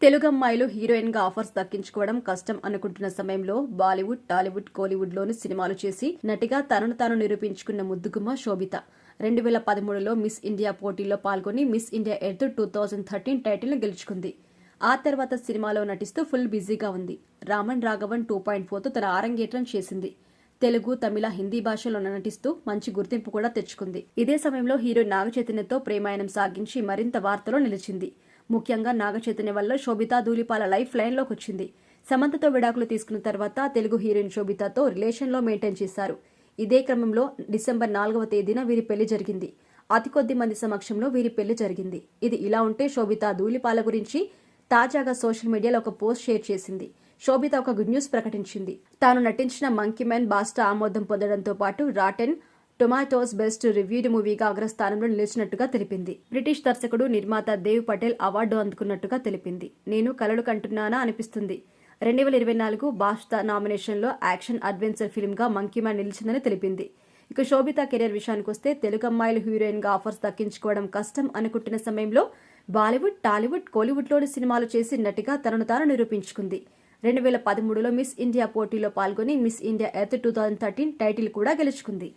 తెలుగు అమ్మాయిలు హీరోయిన్ గా ఆఫర్స్ దక్కించుకోవడం కష్టం అనుకుంటున్న సమయంలో బాలీవుడ్, టాలీవుడ్, కోలీవుడ్ లోని సినిమాలు చేసి నటిగా తనను తాను నిరూపించుకున్న ముద్దుగుమ్మ శోభిత 2013లో మిస్ ఇండియా పోటీలో పాల్గొని మిస్ ఇండియా ఎర్త్ 2013 టైటిల్ ను గెలుచుకుంది. ఆ తర్వాత సినిమాలో నటిస్తూ ఫుల్ బిజీగా ఉంది. రామన్ రాఘవన్ 2.4తో తన ఆరంగేట్రం చేసింది. తెలుగు, తమిళ, హిందీ భాషలో నటిస్తూ మంచి గుర్తింపు కూడా తెచ్చుకుంది. ఇదే సమయంలో హీరో నాగచైతన్యతో ప్రేమాయణం సాగించి మరింత వార్తలో నిలిచింది. ముఖ్యంగా నాగచైతన్య వల్ల శోభిత ధూళిపాల లైఫ్ లైన్ లోకి వచ్చింది. సమంతతో విడాకులు తీసుకున్న తర్వాత తెలుగు హీరోయిన్ శోభితతో రిలేషన్ లో మెయింటైన్ చేశారు. ఇదే క్రమంలో డిసెంబర్ 4వ తేదీన వీరి పెళ్లి జరిగింది. అతి కొద్ది మంది సమక్షంలో వీరి పెళ్లి జరిగింది. ఇది ఇలా ఉంటే శోభిత ధూళిపాల గురించి తాజాగా సోషల్ మీడియాలో ఒక పోస్ట్ షేర్ చేసింది. శోభిత ఒక గుడ్ న్యూస్ ప్రకటించింది. తాను నటించిన మంకీ మ్యాన్ బాస్టా ఆమోదం పొందడంతో పాటు రాటెన్ టొమాటోస్ బెస్ట్ రివ్యూడ్ మూవీగా అగ్రస్థానంలో నిలిచినట్టుగా తెలిపింది. బ్రిటిష్ దర్శకుడు, నిర్మాత దేవ్ పటేల్ అవార్డు అందుకున్నట్టుగా తెలిపింది. నేను కలలు కంటున్నానా అనిపిస్తుంది. 2024 బాస్టా నామినేషన్లో యాక్షన్ అడ్వెంచర్ ఫిల్మ్ గా మంకీ మ్యాన్ నిలిచిందని తెలిపింది. ఇక శోభిత కెరీర్ విషయానికొస్తే తెలుగు అమ్మాయిలు హీరోయిన్ గా ఆఫర్స్ దక్కించుకోవడం కష్టం అనుకుంటున్న సమయంలో బాలీవుడ్, టాలీవుడ్, కోలీవుడ్లోని సినిమాలు చేసి నటిగా తనను తాను నిరూపించుకుంది. 2013లో మిస్ ఇండియా పోటీలో పాల్గొని మిస్ ఇండియా ఎర్త్ 2013 టైటిల్ కూడా గెలుచుకుంది.